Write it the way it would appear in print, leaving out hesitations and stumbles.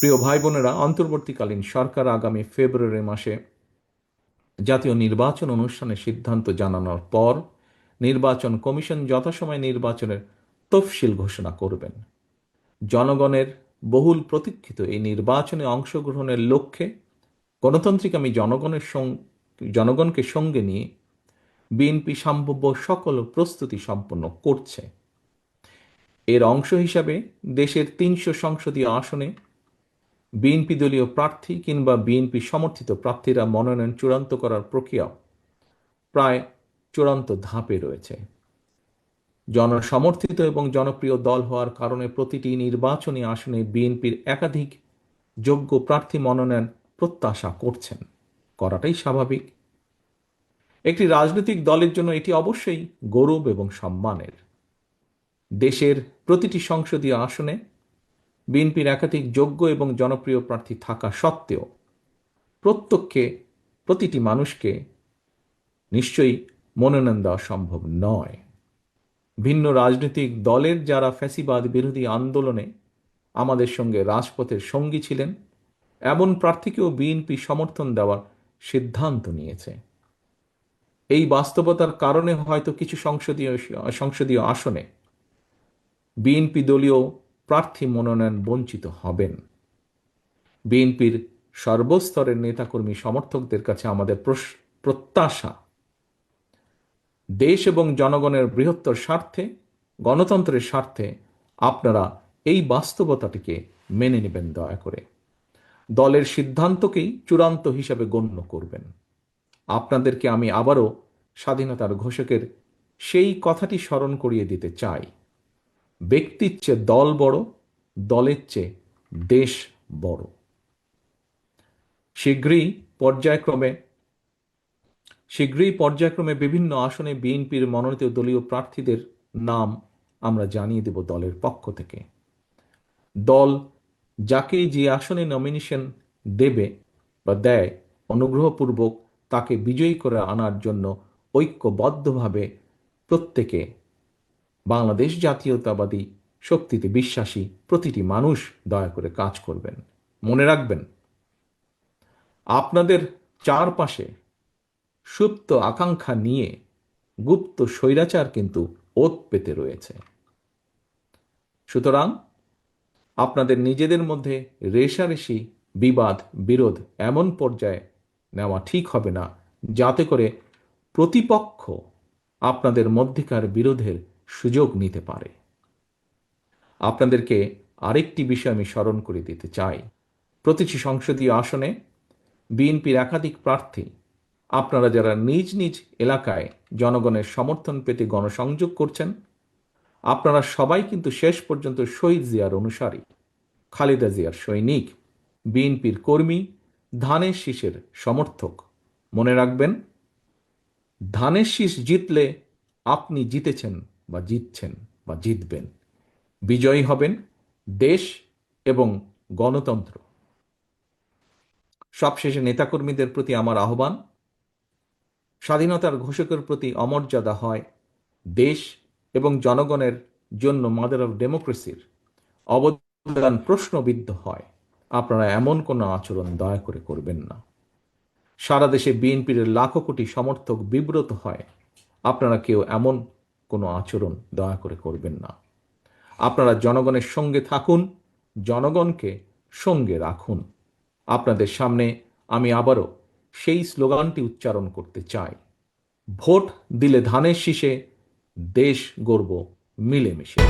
প্রিয় ভাই বোনেরা, অন্তর্বর্তীকালীন সরকার আগামী ফেব্রুয়ারি মাসে জাতীয় নির্বাচন অনুষ্ঠানের সিদ্ধান্ত জানানোর পর নির্বাচন কমিশন যথাসময়ে নির্বাচনের তফসিল ঘোষণা করবেন। জনগণের বহুল প্রতীক্ষিত এই নির্বাচনে অংশগ্রহণের লক্ষ্যে গণতান্ত্রিক জনগণকে সঙ্গে নিয়ে বিএনপি সম্ভাব্য সকল প্রস্তুতি সম্পন্ন করছে। এর অংশ হিসাবে দেশের ৩০০ সংসদীয় আসনে বিএনপি দলীয় প্রার্থী কিংবা বিএনপি সমর্থিত প্রার্থীরা মনোনয়ন চূড়ান্ত করার প্রক্রিয়া প্রায় চূড়ান্ত ধাপে রয়েছে। জনসমর্থিত এবং জনপ্রিয় দল হওয়ার কারণে প্রতিটি নির্বাচনী আসনে বিএনপির একাধিক যোগ্য প্রার্থী মনোনয়ন প্রত্যাশা করছেন, করাটাই স্বাভাবিক। একটি রাজনৈতিক দলের জন্য এটি অবশ্যই গৌরব এবং সম্মানের। দেশের প্রতিটি সংসদীয় আসনে বিএনপির একাধিক যোগ্য এবং জনপ্রিয় প্রার্থী থাকা সত্ত্বেও প্রতিটি মানুষকে নিশ্চয়ই মনোনয়ন দেওয়া সম্ভব নয়। ভিন্ন রাজনৈতিক দলের যারা ফ্যাসিবাদ বিরোধী আন্দোলনে আমাদের সঙ্গে রাজপথের সঙ্গী ছিলেন, এমন প্রার্থীকেও বিএনপি সমর্থন দেওয়ার সিদ্ধান্ত নিয়েছে। এই বাস্তবতার কারণে হয়তো কিছু সংসদীয় আসনে বিএনপি দলীয় প্রার্থী মনোনয়ন বঞ্চিত হবেন। বিএনপির সর্বস্তরের নেতাকর্মী সমর্থকদের কাছে আমাদের প্রত্যাশা, দেশ এবং জনগণের বৃহত্তর স্বার্থে, গণতন্ত্রের স্বার্থে আপনারা এই বাস্তবতাটিকে মেনে নেবেন। দয়া করে দলের সিদ্ধান্তকেই চূড়ান্ত হিসাবে গণ্য করবেন। আপনাদেরকে আমি আবারও স্বাধীনতার ঘোষকের সেই কথাটি স্মরণ করিয়ে দিতে চাই, ব্যক্তির চেয়ে দল বড়, দলের চেয়ে দেশ বড়। শীঘ্রই পর্যায়ক্রমে বিভিন্ন আসনে বিএনপির মনোনীত দলীয় প্রার্থীদের নাম আমরা জানিয়ে দেব দলের পক্ষ থেকে। দল যাকেই যে আসনে নমিনেশন দেবে বা দেয়, অনুগ্রহপূর্বক তাকে বিজয়ী করে আনার জন্য ঐক্যবদ্ধভাবে প্রত্যেকে বাংলাদেশ জাতীয়তাবাদী শক্তিতে বিশ্বাসী প্রতিটি মানুষ দয়া করে কাজ করবেন। মনে রাখবেন, আপনাদের চারপাশে সুপ্ত আকাঙ্ক্ষা নিয়ে গুপ্ত স্বৈরাচার কিন্তু ওত পেতে রয়েছে। সুতরাং আপনাদের নিজেদের মধ্যে রেষারেষি, বিবাদ, বিরোধ এমন পর্যায়ে নেওয়া ঠিক হবে না যাতে করে প্রতিপক্ষ আপনাদের মধ্যেকার বিরোধের সুযোগ নিতে পারে। আপনাদেরকে আরেকটি বিষয় আমি স্মরণ করে দিতে চাই। প্রতিটি সংসদীয় আসনে বিএনপির একাধিক প্রার্থী, আপনারা যারা নিজ নিজ এলাকায় জনগণের সমর্থন পেতে গণসংযোগ করছেন, আপনারা সবাই কিন্তু শেষ পর্যন্ত শহীদ জিয়ার অনুসারী, খালেদা জিয়ার সৈনিক, বিএনপির কর্মী, ধানের শীষের সমর্থক। মনে রাখবেন, ধানের শীষ জিতলে আপনি জিতেছেন বা জিতছেন বা জিতবেন। বিজয়ী হবেন দেশ এবং গণতন্ত্র। সবশেষে নেতাকর্মীদের প্রতি আমার আহ্বান, স্বাধীনতার ঘোষকের প্রতি অমর্যাদা হয়, দেশ এবং জনগণের জন্য মাদার অফ ডেমোক্রেসির অবদান প্রশ্নবিদ্ধ হয়, আপনারা এমন কোনো আচরণ দয়া করে করবেন না। সারা দেশে বিএনপির লাখো কোটি সমর্থক বিব্রত হয়, আপনারা কেউ এমন কোনো আচরণ দয়া করে করবেন না। আপনারা জনগণের সঙ্গে থাকুন, জনগণকে সঙ্গে রাখুন। আপনাদের সামনে আমি আবারও সেই স্লোগানটি উচ্চারণ করতে চাই, ভোট দিলে ধানের শীষে, দেশ গড়ব মিলেমিশে।